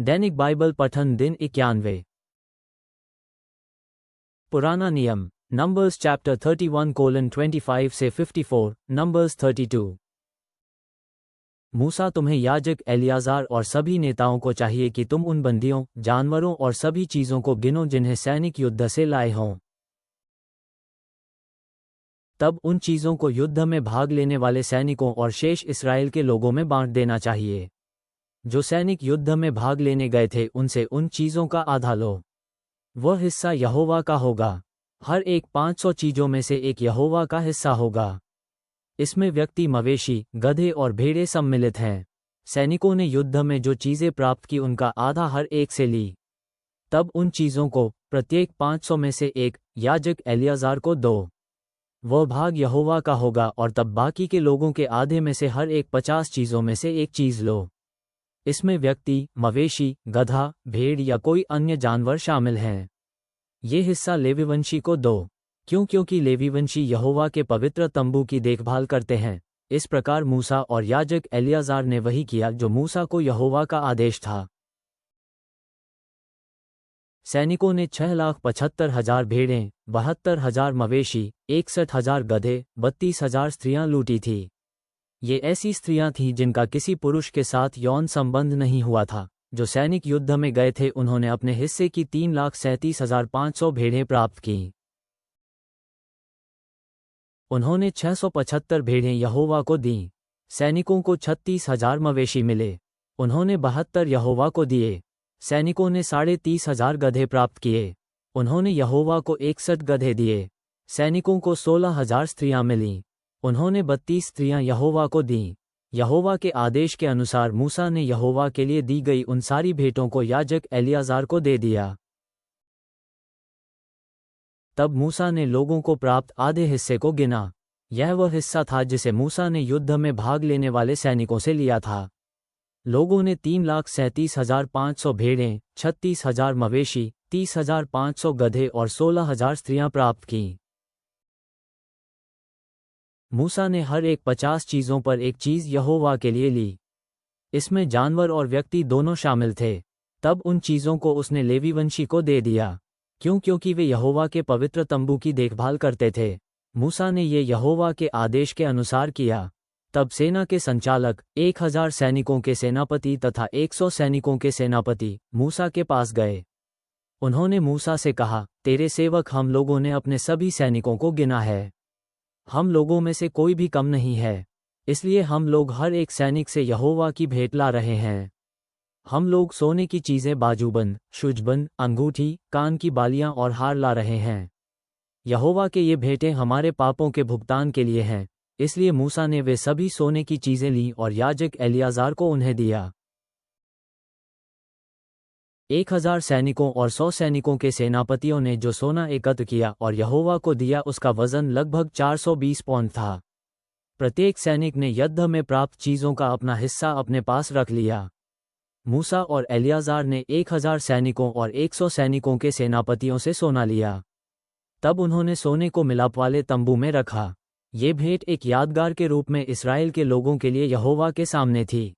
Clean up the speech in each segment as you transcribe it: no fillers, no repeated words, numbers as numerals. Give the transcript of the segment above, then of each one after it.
दैनिक Bible पठन दिन 91। पुराना नियम नंबर्स चैप्टर 31:25 से 54, नंबर्स 32। मूसा तुम्हें याजक एलियाजार और सभी नेताओं को चाहिए कि तुम उन बंदियों, जानवरों और सभी चीज़ों को गिनो जिन्हें सैनिक युद्ध से लाए हों। तब उन चीज़ों को युद्ध में भाग लेने वाले सैनिकों और शेष इस्राएल के लोगों में बांट देना चाहिए। जो सैनिक युद्ध में भाग लेने गए थे उनसे उन चीज़ों का आधा लो। वह हिस्सा यहोवा का होगा। हर एक 500 चीज़ों में से एक यहोवा का हिस्सा होगा। इसमें व्यक्ति, मवेशी, गधे और भेड़ें सम्मिलित हैं। सैनिकों ने युद्ध में जो चीज़ें प्राप्त की उनका आधा हर एक से ली। तब उन चीज़ों को प्रत्येक 500 में से एक याजक एलियाजार को दो। वह भाग यहोवा का होगा। और तब बाकी के लोगों के आधे में से हर एक 50 चीज़ों में से एक चीज़ लो। इसमें व्यक्ति, मवेशी, गधा, भेड़ या कोई अन्य जानवर शामिल हैं। ये हिस्सा लेवीवंशी को दो। क्योंकि लेवीवंशी यहोवा के पवित्र तंबू की देखभाल करते हैं। इस प्रकार मूसा और याजक एलियाजार ने वही किया जो मूसा को यहोवा का आदेश था। सैनिकों ने 6,75,000 भेड़ें, 72,000 मवेशी, 61,000 गधे, 32,000 स्त्रियां लूटी थी। ये ऐसी स्त्रियां थीं जिनका किसी पुरुष के साथ यौन संबंध नहीं हुआ था। जो सैनिक युद्ध में गए थे उन्होंने अपने हिस्से की 3,37,500 भेड़ें प्राप्त की। उन्होंने 675 भेड़ें यहोवा को दीं। सैनिकों को 36,000 मवेशी मिले। उन्होंने 72 यहोवा को दिए। सैनिकों ने 30,500 गधे प्राप्त किए। उन्होंने यहोवा को 61 गधे दिए। सैनिकों को 16,000 स्त्रियां मिलीं। उन्होंने 32 स्त्रियां यहोवा को दीं। यहोवा के आदेश के अनुसार मूसा ने यहोवा के लिए दी गई उन सारी भेंटों को याजक एलियाजार को दे दिया। तब मूसा ने लोगों को प्राप्त आधे हिस्से को गिना। यह वह हिस्सा था जिसे मूसा ने युद्ध में भाग लेने वाले सैनिकों से लिया था। लोगों ने 3,37,500 भेड़ें, 36,000 मवेशी, 30,500 गधे और 16,000 स्त्रियां प्राप्त कीं। मूसा ने हर एक 50 चीज़ों पर एक चीज़ यहोवा के लिए ली। इसमें जानवर और व्यक्ति दोनों शामिल थे। तब उन चीज़ों को उसने लेवीवंशी को दे दिया। क्योंकि वे यहोवा के पवित्र तंबू की देखभाल करते थे। मूसा ने ये यहोवा के आदेश के अनुसार किया। तब सेना के संचालक, 1,000 सैनिकों के सेनापति तथा 100 सैनिकों के सेनापति मूसा के पास गए। उन्होंने मूसा से कहा, तेरे सेवक हम लोगों ने अपने सभी सैनिकों को गिना है। हम लोगों में से कोई भी कम नहीं है। इसलिए हम लोग हर एक सैनिक से यहोवा की भेंट ला रहे हैं। हम लोग सोने की चीज़ें, बाजूबंद, शुजबंद, अंगूठी, कान की बालियां और हार ला रहे हैं। यहोवा के ये भेंटें हमारे पापों के भुगतान के लिए हैं। इसलिए मूसा ने वे सभी सोने की चीज़ें लीं और याजक एलियाजार को उन्हें दिया। 1,000 सैनिकों और 100 सैनिकों के सेनापतियों ने जो सोना एकत्र किया और यहोवा को दिया उसका वजन लगभग 420 पौंड था। प्रत्येक सैनिक ने युद्ध में प्राप्त चीज़ों का अपना हिस्सा अपने पास रख लिया। मूसा और एलियाजार ने 1,000 सैनिकों और 100 सैनिकों के सेनापतियों से सोना लिया। तब उन्होंने सोने को मिलाप वाले तंबू में रखा। ये भेंट एक यादगार के रूप में इस्राएल के लोगों के लिए यहोवा के सामने थी।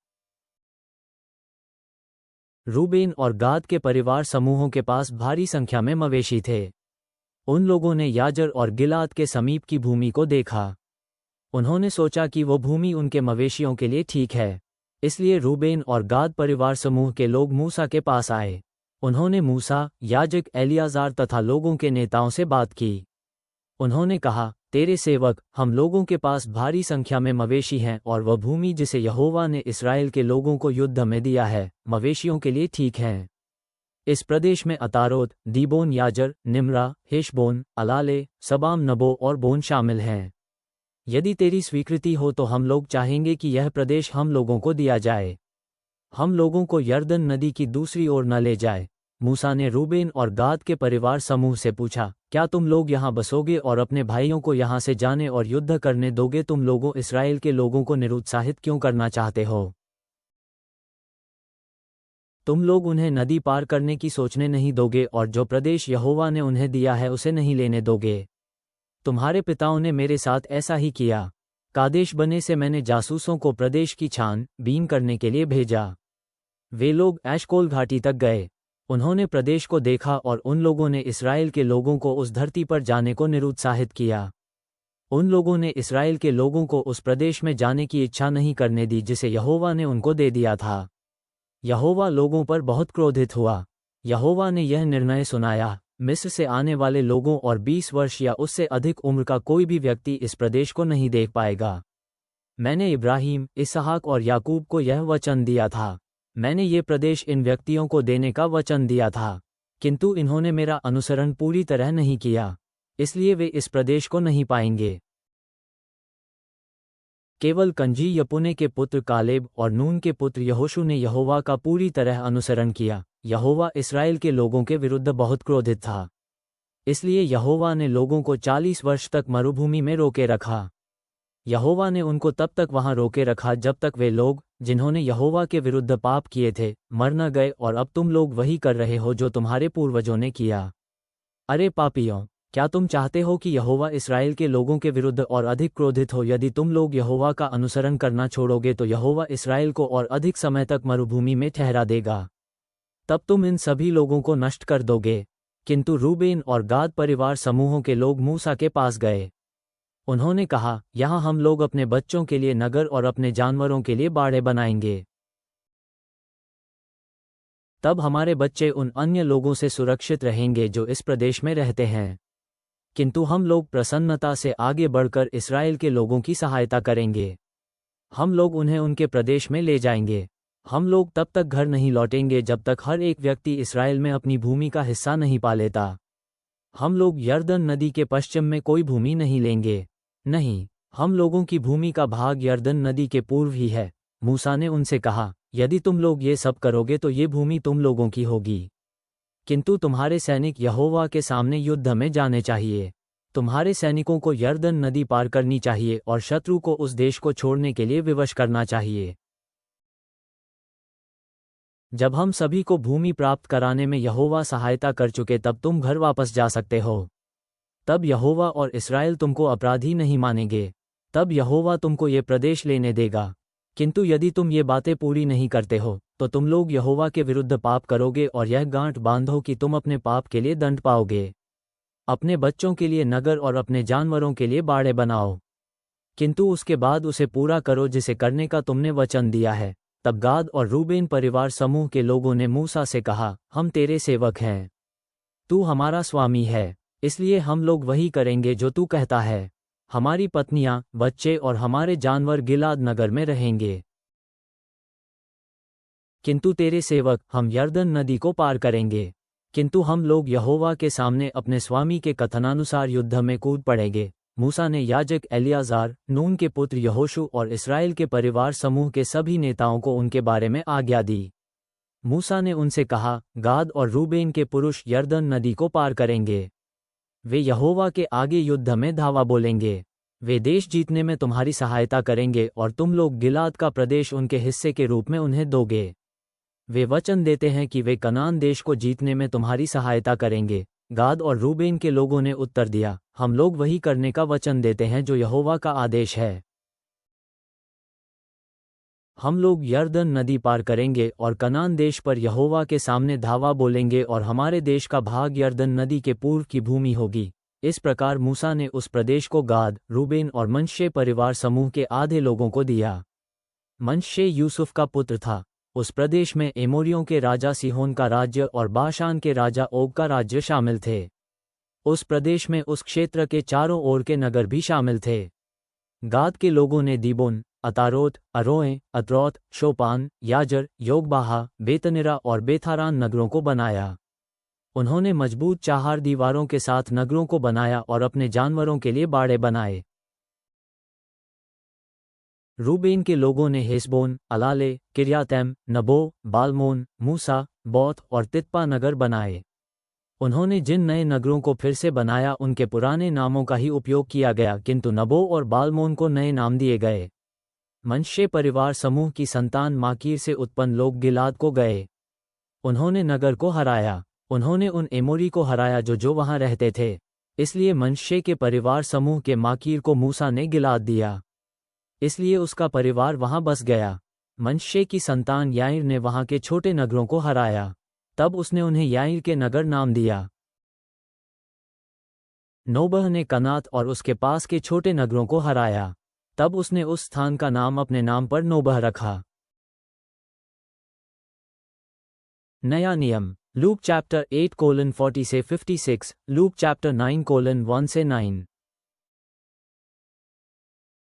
रूबेन और गाद के परिवार समूहों के पास भारी संख्या में मवेशी थे। उन लोगों ने याजर और गिलाद के समीप की भूमि को देखा। उन्होंने सोचा कि वो भूमि उनके मवेशियों के लिए ठीक है। इसलिए रूबेन और गाद परिवार समूह के लोग मूसा के पास आए। उन्होंने मूसा, याजक एलियाजार तथा लोगों के नेताओं से बात की। उन्होंने कहा, तेरे सेवक, हम लोगों के पास भारी संख्या में मवेशी हैं और वह भूमि जिसे यहोवा ने इस्राएल के लोगों को युद्ध में दिया है, मवेशियों के लिए ठीक है। इस प्रदेश में अतारोत, दीबोन, याजर, निम्रा, हेशबोन, अलाले, सबाम, नबो और बोन शामिल हैं। यदि तेरी स्वीकृति हो तो हम लोग चाहेंगे कि यह प्रदेश हम लोगों को दिया जाए। हम लोगों को यर्दन नदी की दूसरी ओर न ले जाए। मूसा ने रूबेन और गाद के परिवार समूह से पूछा, क्या तुम लोग यहाँ बसोगे और अपने भाइयों को यहाँ से जाने और युद्ध करने दोगे? तुम लोगों इस्राएल के लोगों को निरुत्साहित क्यों करना चाहते हो? तुम लोग उन्हें नदी पार करने की सोचने नहीं दोगे और जो प्रदेश यहोवा ने उन्हें दिया है उसे नहीं लेने दोगे। तुम्हारे पिताओं ने मेरे साथ ऐसा ही किया। कादेश बने से मैंने जासूसों को प्रदेश की छान बीन करने के लिए भेजा। वे लोग एशकोल घाटी तक गए। उन्होंने प्रदेश को देखा और उन लोगों ने इस्राएल के लोगों को उस धरती पर जाने को निरुत्साहित किया। उन लोगों ने इस्राएल के लोगों को उस प्रदेश में जाने की इच्छा नहीं करने दी जिसे यहोवा ने उनको दे दिया था। यहोवा लोगों पर बहुत क्रोधित हुआ। यहोवा ने यह निर्णय सुनाया, मिस्र से आने वाले लोगों और 20 वर्ष या उससे अधिक उम्र का कोई भी व्यक्ति इस प्रदेश को नहीं देख पाएगा। मैंने इब्राहिम, इसहाक और याकूब को यह वचन दिया था। मैंने ये प्रदेश इन व्यक्तियों को देने का वचन दिया था, किंतु इन्होंने मेरा अनुसरण पूरी तरह नहीं किया, इसलिए वे इस प्रदेश को नहीं पाएंगे। केवल कनजी यपुने के पुत्र कालेब और नून के पुत्र यहोशू ने यहोवा का पूरी तरह अनुसरण किया। यहोवा इस्राएल के लोगों के विरुद्ध बहुत क्रोधित था, इसलिए यहोवा ने लोगों को 40 वर्ष तक मरुभूमि में रोके रखा। यहोवा ने उनको तब तक वहां रोके रखा जब तक वे लोग, जिन्होंने यहोवा के विरुद्ध पाप किए थे, मर न गए। और अब तुम लोग वही कर रहे हो जो तुम्हारे पूर्वजों ने किया। अरे पापियों, क्या तुम चाहते हो कि यहोवा इस्राएल के लोगों के विरुद्ध और अधिक क्रोधित हो? यदि तुम लोग यहोवा का अनुसरण करना छोड़ोगे तो यहोवा इस्राएल को और अधिक समय तक मरुभूमि में ठहरा देगा। तब तुम इन सभी लोगों को नष्ट कर दोगे। किंतु रूबेन और गाद परिवार समूहों के लोग मूसा के पास गए। उन्होंने कहा, यहाँ हम लोग अपने बच्चों के लिए नगर और अपने जानवरों के लिए बाड़े बनाएंगे। तब हमारे बच्चे उन अन्य लोगों से सुरक्षित रहेंगे जो इस प्रदेश में रहते हैं। किंतु हम लोग प्रसन्नता से आगे बढ़कर इस्राएल के लोगों की सहायता करेंगे। हम लोग उन्हें उनके प्रदेश में ले जाएंगे। हम लोग तब तक घर नहीं लौटेंगे जब तक हर एक व्यक्ति इस्राएल में अपनी भूमि का हिस्सा नहीं पा लेता। हम लोग यरदन नदी के पश्चिम में कोई भूमि नहीं लेंगे। नहीं, हम लोगों की भूमि का भाग यरदन नदी के पूर्व ही है। मूसा ने उनसे कहा, यदि तुम लोग ये सब करोगे तो ये भूमि तुम लोगों की होगी। किंतु तुम्हारे सैनिक यहोवा के सामने युद्ध में जाने चाहिए। तुम्हारे सैनिकों को यरदन नदी पार करनी चाहिए और शत्रु को उस देश को छोड़ने के लिए विवश करना चाहिए। जब हम सभी को भूमि प्राप्त कराने में यहोवा सहायता कर चुके तब तुम घर वापस जा सकते हो। तब यहोवा और इस्राएल तुमको अपराधी नहीं मानेंगे। तब यहोवा तुमको ये प्रदेश लेने देगा। किंतु यदि तुम ये बातें पूरी नहीं करते हो तो तुम लोग यहोवा के विरुद्ध पाप करोगे और यह गांठ बांधो कि तुम अपने पाप के लिए दंड पाओगे। अपने बच्चों के लिए नगर और अपने जानवरों के लिए बाड़े बनाओ, किंतु उसके बाद उसे पूरा करो जिसे करने का तुमने वचन दिया है। तब गाद और रूबेन परिवार समूह के लोगों ने मूसा से कहा, हम तेरे सेवक हैं, तू हमारा स्वामी है, इसलिए हम लोग वही करेंगे जो तू कहता है। हमारी पत्नियां, बच्चे और हमारे जानवर गिलाद नगर में रहेंगे। किंतु तेरे सेवक, हम यरदन नदी को पार करेंगे। किंतु हम लोग यहोवा के सामने अपने स्वामी के कथनानुसार युद्ध में कूद पड़ेंगे। मूसा ने याजक एलियाजार, नून के पुत्र यहोशू और इस्राएल के परिवार समूह के सभी नेताओं को उनके बारे में आज्ञा दी। मूसा ने उनसे कहा, गाद और रूबेन के पुरुष यरदन नदी को पार करेंगे। वे यहोवा के आगे युद्ध में धावा बोलेंगे। वे देश जीतने में तुम्हारी सहायता करेंगे और तुम लोग गिलाद का प्रदेश उनके हिस्से के रूप में उन्हें दोगे। वे वचन देते हैं कि वे कनान देश को जीतने में तुम्हारी सहायता करेंगे। गाद और रूबेन के लोगों ने उत्तर दिया, हम लोग वही करने का वचन देते हैं जो यहोवा का आदेश है। हम लोग यरदन नदी पार करेंगे और कनान देश पर यहोवा के सामने धावा बोलेंगे और हमारे देश का भाग यरदन नदी के पूर्व की भूमि होगी। इस प्रकार मूसा ने उस प्रदेश को गाद, रूबेन और मनश्शे परिवार समूह के आधे लोगों को दिया। मनश्शे यूसुफ का पुत्र था। उस प्रदेश में एमोरियों के राजा सीहोन का राज्य और बाशान के राजा ओग का राज्य शामिल थे। उस प्रदेश में उस क्षेत्र के चारों ओर के नगर भी शामिल थे। गाद के लोगों ने दीबोन, अतारोत, अरोए, अत्रोत, शोपान, याजर, योगबाहा, बेतनिरा और बेथारान नगरों को बनाया। उन्होंने मजबूत चार दीवारों के साथ नगरों को बनाया और अपने जानवरों के लिए बाड़े बनाए। रूबेन के लोगों ने हेसबोन, अलाले, किर्यातैम, नबो, बालमोन, मूसा, बौत और तित्पा नगर बनाए। उन्होंने जिन नए नगरों को फिर से बनाया उनके पुराने नामों का ही उपयोग किया गया, किंतु नबो और बालमोन को नए नाम दिए गए। मनश्शे परिवार समूह की संतान माकीर से उत्पन्न लोग गिलाद को गए। उन्होंने नगर को हराया। उन्होंने उन एमोरी को हराया जो वहां रहते थे। इसलिए मनश्शे के परिवार समूह के माकीर को मूसा ने गिलाद दिया। इसलिए उसका परिवार वहां बस गया। मनश्शे की संतान याईर ने वहां के छोटे नगरों को हराया, तब उसने उन्हें याईर के नगर नाम दिया। नोबह ने कनात और उसके पास के छोटे नगरों को हराया, तब उसने उस स्थान का नाम अपने नाम पर नोबह रखा। नया नियम, लूक चैप्टर 8:40 से 56, लूक चैप्टर 9:1 से 9।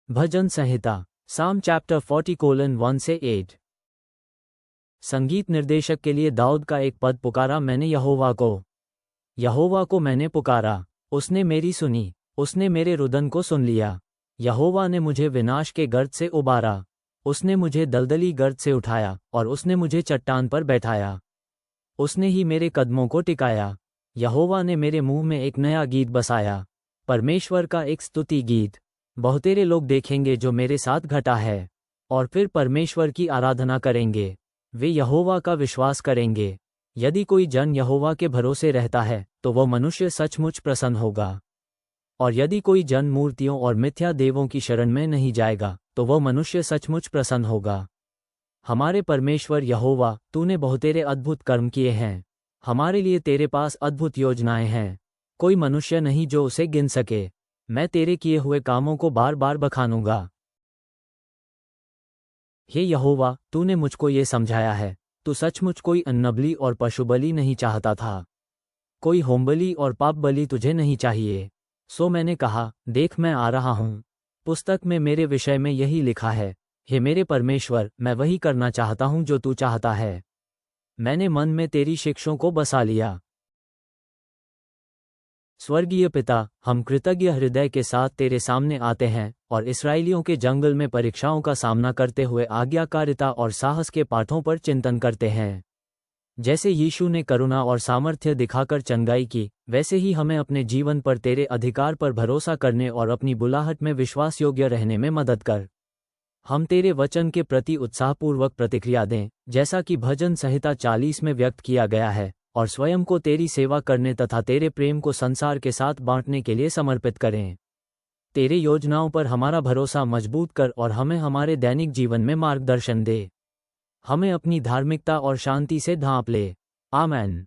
भजन संहिता, साम चैप्टर 40:1 से 8। संगीत निर्देशक के लिए दाऊद का एक पद पुकारा मैंने यहोवा को मैंने पुकारा, उसने मेरी सुनी, उसने मेरे रुदन को सुन लिया। यहोवा ने मुझे विनाश के गर्त से उबारा, उसने मुझे दलदली गर्त से उठाया और उसने मुझे चट्टान पर बैठाया। उसने ही मेरे कदमों को टिकाया। यहोवा ने मेरे मुंह में एक नया गीत बसाया, परमेश्वर का एक स्तुति गीत। बहुतेरे लोग देखेंगे जो मेरे साथ घटा है, और फिर परमेश्वर की आराधना करेंगे। वे यहोवा का विश्वास करेंगे। यदि कोई जन यहोवा के भरोसे रहता है तो वह मनुष्य सचमुच प्रसन्न होगा। और यदि कोई जन मूर्तियों और मिथ्या देवों की शरण में नहीं जाएगा तो वह मनुष्य सचमुच प्रसन्न होगा। हमारे परमेश्वर यहोवा, तूने बहुतेरे अद्भुत कर्म किए हैं। हमारे लिए तेरे पास अद्भुत योजनाएं हैं, कोई मनुष्य नहीं जो उसे गिन सके। मैं तेरे किए हुए कामों को बार बार बखानूंगा। हे यहोवा, तूने मुझको ये समझाया है, तू सचमुच कोई अन्नबलि और पशुबलि नहीं चाहता था, कोई होमबलि और पापबलि तुझे नहीं चाहिए। सो मैंने कहा, देख मैं आ रहा हूँ। पुस्तक में मेरे विषय में यही लिखा है, हे मेरे परमेश्वर, मैं वही करना चाहता हूँ जो तू चाहता है। मैंने मन में तेरी शिक्षों को बसा लिया। स्वर्गीय पिता, हम कृतज्ञ हृदय के साथ तेरे सामने आते हैं और इस्राएलियों के जंगल में परीक्षाओं का सामना करते हुए आज्ञाकारिता और साहस के पाठों पर चिंतन करते हैं। जैसे यीशु ने करुणा और सामर्थ्य दिखाकर चंगाई की, वैसे ही हमें अपने जीवन पर तेरे अधिकार पर भरोसा करने और अपनी बुलाहट में विश्वास योग्य रहने में मदद कर। हम तेरे वचन के प्रति उत्साहपूर्वक प्रतिक्रिया दें, जैसा कि भजन संहिता 40 में व्यक्त किया गया है, और स्वयं को तेरी सेवा करने तथा तेरे प्रेम को संसार के साथ बांटने के लिए समर्पित करें। तेरे योजनाओं पर हमारा भरोसा मजबूत कर और हमें हमारे दैनिक जीवन में मार्गदर्शन दे। हमें अपनी धार्मिकता और शांति से ढांप ले। आमीन।